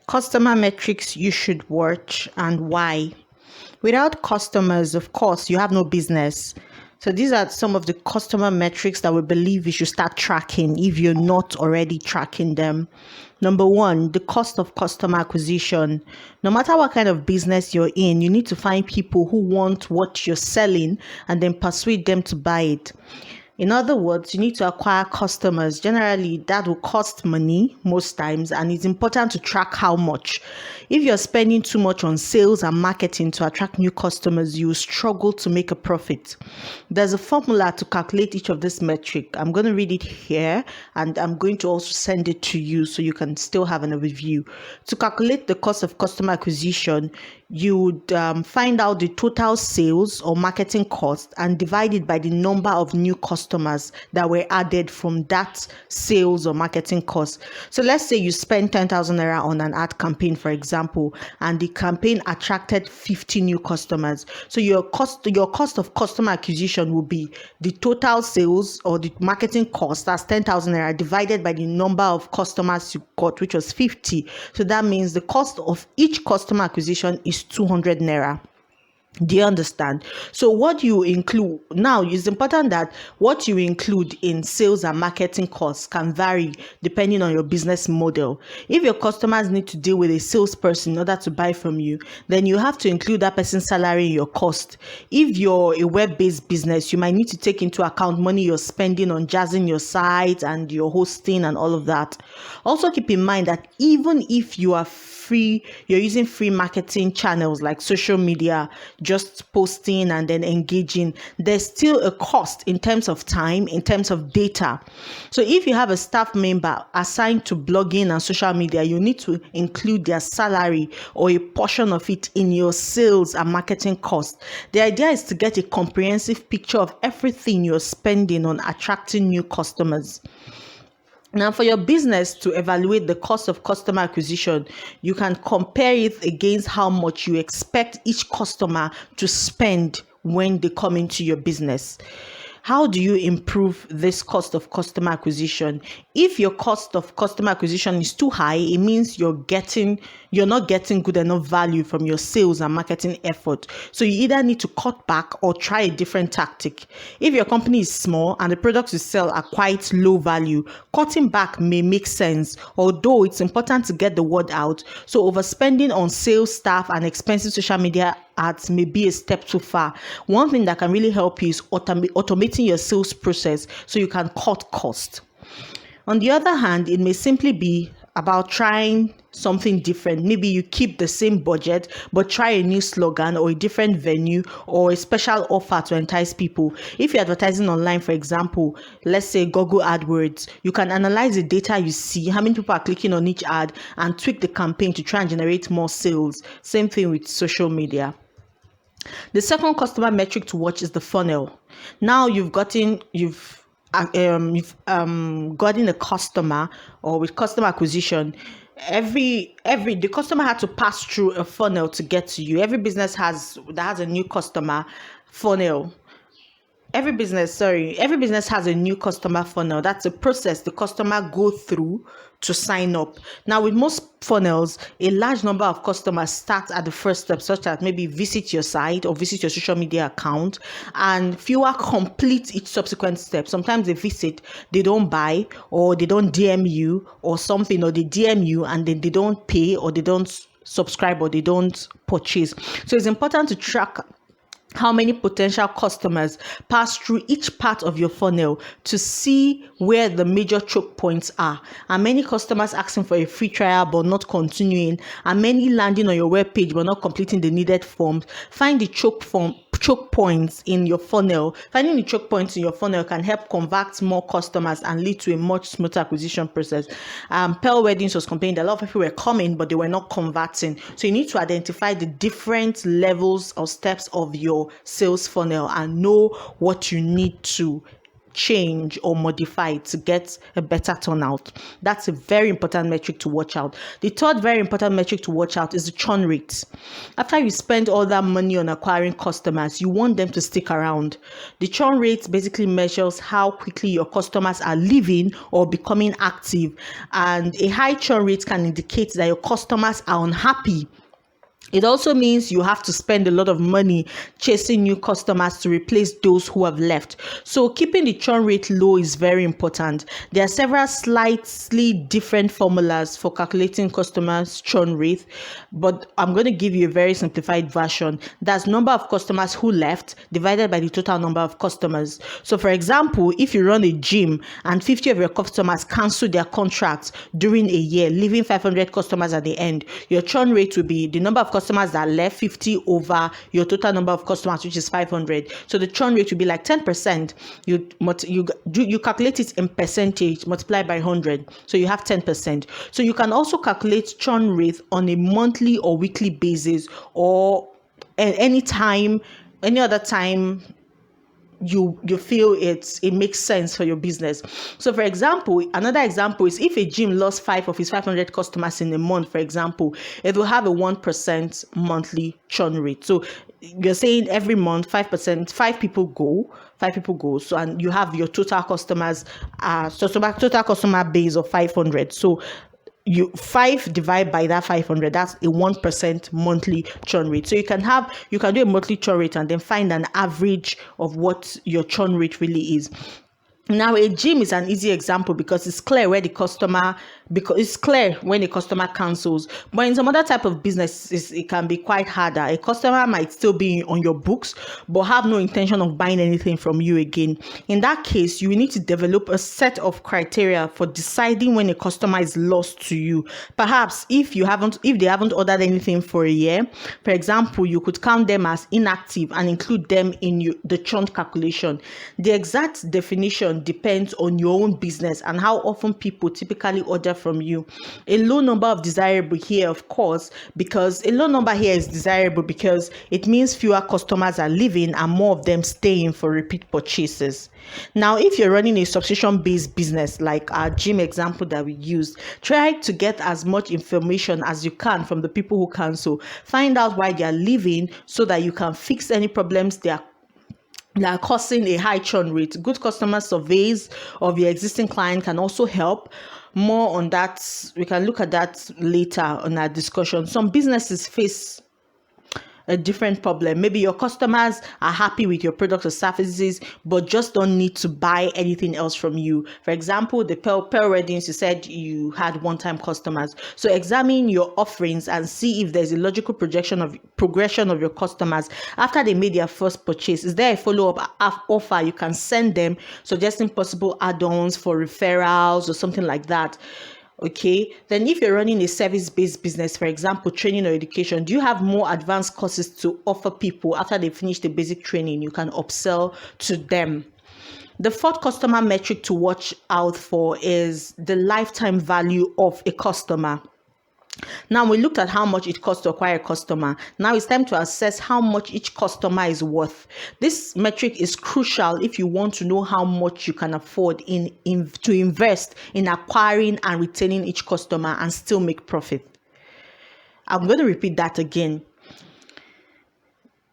Customer metrics you should watch and why. Without customers, of course, you have no business. So these are some of the customer metrics that we believe you should start tracking if you're not already tracking them. Number one, the cost of customer acquisition. No matter what kind of business you're in, you need to find people who want what you're selling and then persuade them to buy it. In other words, you need to acquire customers. Generally, that will cost money most times, and it's important to track how much. If you're spending too much on sales and marketing to attract new customers, you will struggle to make a profit. There's a formula to calculate each of this metric. I'm going to read it here, and I'm going to also send it to you so you can still have an overview. To calculate the cost of customer acquisition, you would find out the total sales or marketing cost and divide it by the number of new customers that were added from that sales or marketing cost. So let's say you spend 10,000 naira on an ad campaign, for example, and the campaign attracted 50 new customers. So your cost of customer acquisition will be the total sales or the marketing cost, that's 10,000 naira, divided by the number of customers you got, which was 50. So that means the cost of each customer acquisition is 200 naira. Do you understand? So what you include now, it's important that what you include in sales and marketing costs can vary depending on your business model. If your customers need to deal with a salesperson in order to buy from you, then you have to include that person's salary in your cost. If you're a web-based business, you might need to take into account money you're spending on jazzing your site and your hosting and all of that. Also keep in mind that even if you're using free marketing channels like social media, just posting and then engaging, there's still a cost in terms of time, in terms of data. So if you have a staff member assigned to blogging and social media, you need to include their salary or a portion of it in your sales and marketing cost. The idea is to get a comprehensive picture of everything you're spending on attracting new customers. Now, for your business to evaluate the cost of customer acquisition, you can compare it against how much you expect each customer to spend when they come into your business. How do you improve this cost of customer acquisition? If your cost of customer acquisition is too high, it means you're not getting good enough value from your sales and marketing effort. So you either need to cut back or try a different tactic. If your company is small and the products you sell are quite low value, cutting back may make sense, although it's important to get the word out. So overspending on sales staff and expensive social media ads may be a step too far. One thing that can really help you is automating your sales process so you can cut costs. On the other hand, it may simply be about trying something different. Maybe you keep the same budget, but try a new slogan or a different venue or a special offer to entice people. If you're advertising online, for example, let's say Google AdWords, you can analyze the data you see, how many people are clicking on each ad, and tweak the campaign to try and generate more sales. Same thing with social media. The second customer metric to watch is the funnel. Now you've gotten a customer, or with customer acquisition, the customer had to pass through a funnel to get to you. Every business has a new customer funnel. Every business has a new customer funnel. That's a process the customer go through to sign up. Now, with most funnels, a large number of customers start at the first step, such as maybe visit your site or visit your social media account, and fewer complete each subsequent step. Sometimes they visit, they don't buy, or they don't DM you or something, or they DM you and then they don't pay, or they don't subscribe, or they don't purchase. So it's important to track how many potential customers pass through each part of your funnel to see where the major choke points are. And many customers asking for a free trial but not continuing, and many landing on your webpage but not completing the needed forms. Find the choke points in your funnel. Finding the choke points in your funnel can help convert more customers and lead to a much smoother acquisition process. Pearl Weddings was complaining that a lot of people were coming but they were not converting. So you need to identify the different levels or steps of your sales funnel and know what you need to change or modify to get a better turnout. That's a very important metric to watch out. The third very important metric to watch out is the churn rate. After you spend all that money on acquiring customers, you want them to stick around. The churn rate basically measures how quickly your customers are leaving or becoming active, and a high churn rate can indicate that your customers are unhappy. It also means you have to spend a lot of money chasing new customers to replace those who have left. So keeping the churn rate low is very important. There are several slightly different formulas for calculating customers' churn rate, but I'm going to give you a very simplified version. That's number of customers who left divided by the total number of customers. So for example, if you run a gym and 50 of your customers cancel their contracts during a year, leaving 500 customers at the end, your churn rate will be the number of customers that left 50 over your total number of customers, which is 500. So the churn rate will be like 10%. You calculate it in percentage, multiply by 100. So you have 10%. So you can also calculate churn rate on a monthly or weekly basis, or any other time you feel it makes sense for your business. So for example, another example is if a gym lost 5 of his 500 customers in a month, for example, it will have a 1% monthly churn rate. So you're saying every month 5%, 5 people go. So and you have your total customers, total customer base of 500. So you 5 divide by that 500, that's a 1% monthly churn rate. So you can do a monthly churn rate and then find an average of what your churn rate really is. Now, a gym is an easy example because it's clear when a customer cancels. But in some other type of businesses, it can be quite harder. A customer might still be on your books, but have no intention of buying anything from you again. In that case, you need to develop a set of criteria for deciding when a customer is lost to you. Perhaps if they haven't ordered anything for a year, for example, you could count them as inactive and include them in the churn calculation. The exact definition depends on your own business and how often people typically order from you. A low number is desirable here, because it means fewer customers are leaving and more of them staying for repeat purchases. Now, if you're running a subscription-based business like our gym example that we used, try to get as much information as you can from the people who cancel. Find out why they are leaving so that you can fix any problems they are causing a high churn rate. Good customer surveys of your existing client can also help. More on that, we can look at that later on our discussion. Some businesses face a different problem. Maybe your customers are happy with your products or services, but just don't need to buy anything else from you. For example, the pearl weddings, you said you had one-time customers. So examine your offerings and see if there's a logical progression of your customers after they made their first purchase. Is there a follow-up offer you can send them, suggesting possible add-ons for referrals or something like that? Okay, then if you're running a service-based business, for example, training or education, do you have more advanced courses to offer people after they finish the basic training? You can upsell to them. The fourth customer metric to watch out for is the lifetime value of a customer. Now, we looked at how much it costs to acquire a customer. Now it's time to assess how much each customer is worth. This metric is crucial if you want to know how much you can afford to invest in acquiring and retaining each customer and still make profit. I'm going to repeat that again.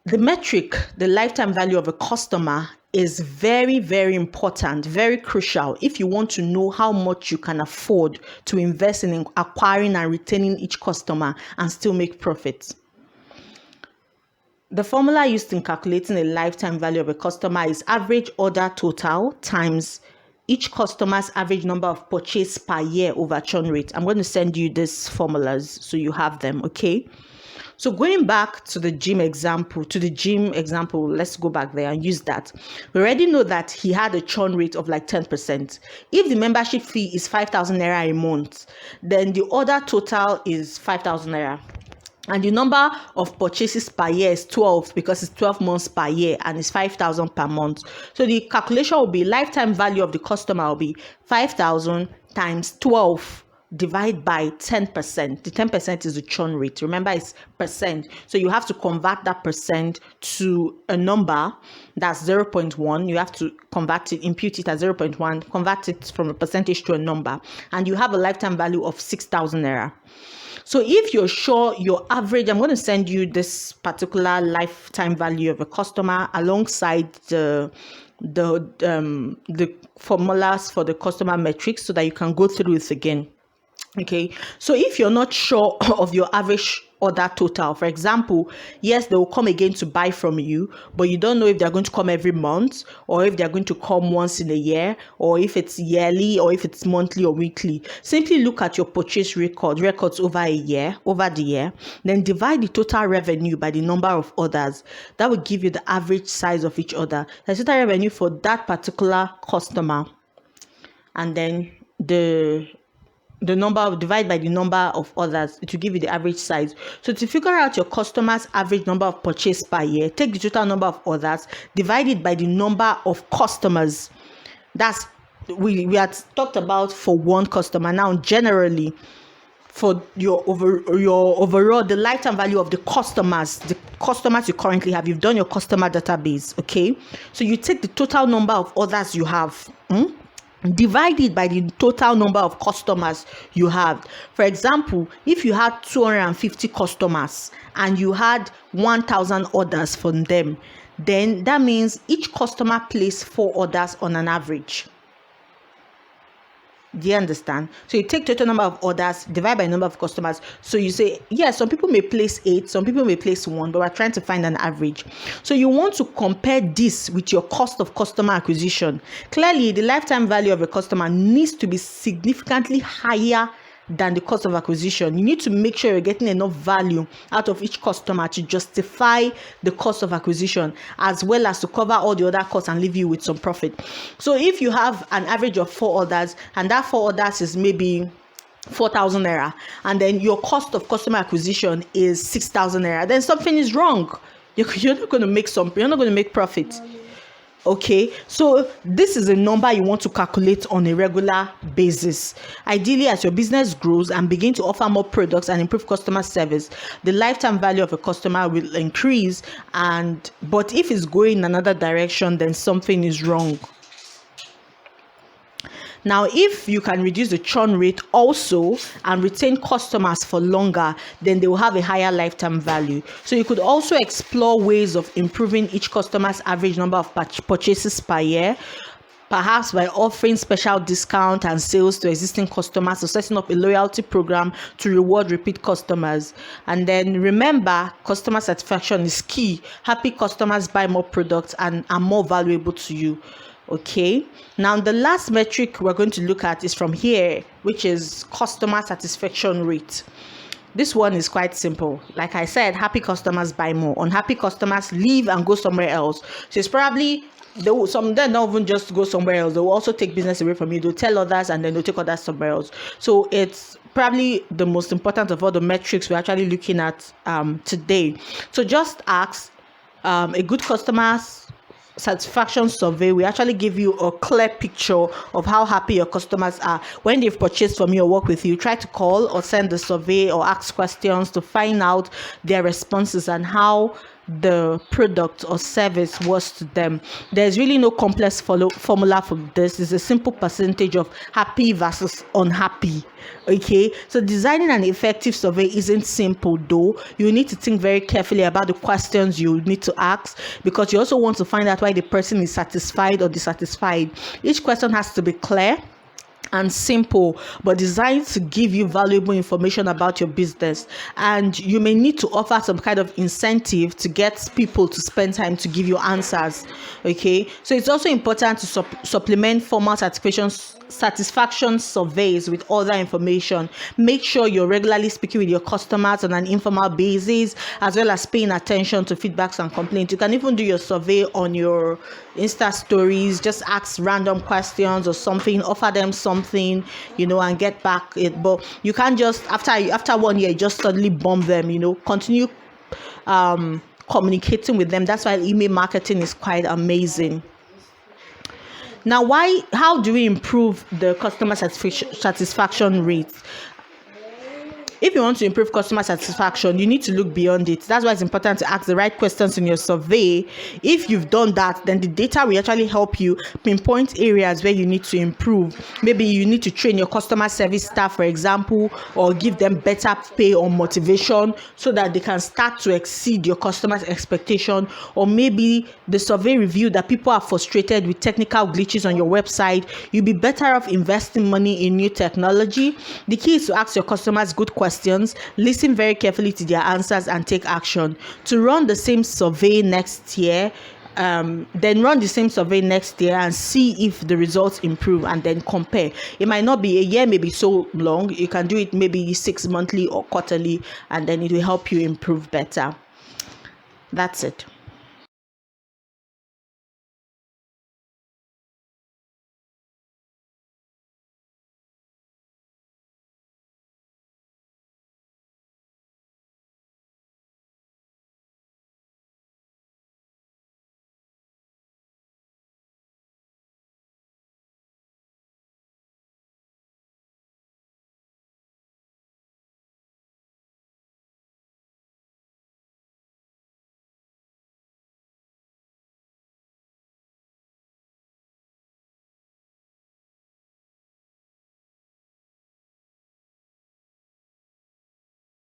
The metric, the lifetime value of a customer, is very, very important, very crucial if you want to know how much you can afford to invest in acquiring and retaining each customer and still make profits. The formula used in calculating a lifetime value of a customer is average order total times each customer's average number of purchase per year over churn rate. I'm going to send you these formulas so you have them, okay? So going back to the gym example, let's go back there and use that. We already know that he had a churn rate of like 10%. If the membership fee is 5,000 naira a month, then the order total is 5,000 naira. And the number of purchases per year is 12 because it's 12 months per year and it's 5,000 per month. So the calculation will be lifetime value of the customer will be 5,000 times 12 divide by 10%. The 10% is the churn rate. Remember, it's percent. So you have to convert that percent to a number that's 0.1. You have to convert it, impute it as 0.1, convert it from a percentage to a number. And you have a lifetime value of 6,000 naira. So if you're sure your average, I'm going to send you this particular lifetime value of a customer alongside the formulas for the customer metrics so that you can go through it again. Okay, so if you're not sure of your average order total, for example, yes, they will come again to buy from you, but you don't know if they're going to come every month, or if they're going to come once in a year, or if it's yearly, or if it's monthly or weekly. Simply look at your purchase records over the year, then divide the total revenue by the number of orders. That will give you the average size of each order, the total revenue for that particular customer, and then the number divide by the number of orders, it will give you the average size. So to figure out your customer's average number of purchase per year, take the total number of orders, divide it by the number of customers. That's we had talked about for one customer. Now generally for your overall, the lifetime value of the customers you currently have, you've done your customer database. Okay, so you take the total number of orders you have, divided by the total number of customers you have. For example, if you had 250 customers and you had 1,000 orders from them, then that means each customer placed 4 orders on an average. Do you understand? So you take total number of orders, divide by number of customers. So you say, yes, some people may place 8, some people may place 1, but we're trying to find an average. So you want to compare this with your cost of customer acquisition. Clearly, the lifetime value of a customer needs to be significantly higher than the cost of acquisition. You need to make sure you're getting enough value out of each customer to justify the cost of acquisition, as well as to cover all the other costs and leave you with some profit. So if you have an average of 4 orders, and that 4 orders is maybe 4,000 naira, and then your cost of customer acquisition is 6,000 naira, then something is wrong. You're not going to make profit. Okay, so this is a number you want to calculate on a regular basis. Ideally, as your business grows and begin to offer more products and improve customer service, the lifetime value of a customer will increase. But if it's going in another direction, then something is wrong. Now, if you can reduce the churn rate also and retain customers for longer, then they will have a higher lifetime value. So you could also explore ways of improving each customer's average number of purchases per year, perhaps by offering special discount and sales to existing customers, or setting up a loyalty program to reward repeat customers. And then remember, customer satisfaction is key. Happy customers buy more products and are more valuable to you. Okay, now the last metric we're going to look at is from here, which is customer satisfaction rate. This one is quite simple. Like I said, happy customers buy more. Unhappy customers leave and go somewhere else. So it's probably some then not even just go somewhere else. They will also take business away from you. They'll tell others and then they'll take others somewhere else. So it's probably the most important of all the metrics we're actually looking at today. So just ask a good customer's satisfaction survey. We actually give you a clear picture of how happy your customers are when they've purchased from you or work with you. Try to call or send the survey or ask questions to find out their responses and how the product or service was to them. There's really no complex formula for this. It's a simple percentage of happy versus unhappy. Okay, so designing an effective survey isn't simple though. You need to think very carefully about the questions you need to ask, because you also want to find out why the person is satisfied or dissatisfied. Each question has to be clear and simple, but designed to give you valuable information about your business. And you may need to offer some kind of incentive to get people to spend time to give you answers. Okay, so it's also important to supplement formal satisfaction surveys with other information. Make sure you're regularly speaking with your customers on an informal basis, as well as paying attention to feedbacks and complaints. You can even do your survey on your Insta stories. Just ask random questions or something, offer them something, and get back it. But you can't just after 1 year just suddenly bomb them. Continue communicating with them. That's why email marketing is quite amazing. Now, how do we improve the customer satisfaction rate? If you want to improve customer satisfaction, you need to look beyond it. That's why it's important to ask the right questions in your survey. If you've done that, then the data will actually help you pinpoint areas where you need to improve. Maybe you need to train your customer service staff, for example, or give them better pay or motivation so that they can start to exceed your customers' expectation. Or maybe the survey revealed that people are frustrated with technical glitches on your website. You'll be better off investing money in new technology. The key is to ask your customers good questions, listen very carefully to their answers, and take action. To run the same survey next year, then run the same survey next year and see if the results improve, and then compare. It might not be a year, maybe so long. You can do it maybe 6 monthly or quarterly, and then it will help you improve better. That's it.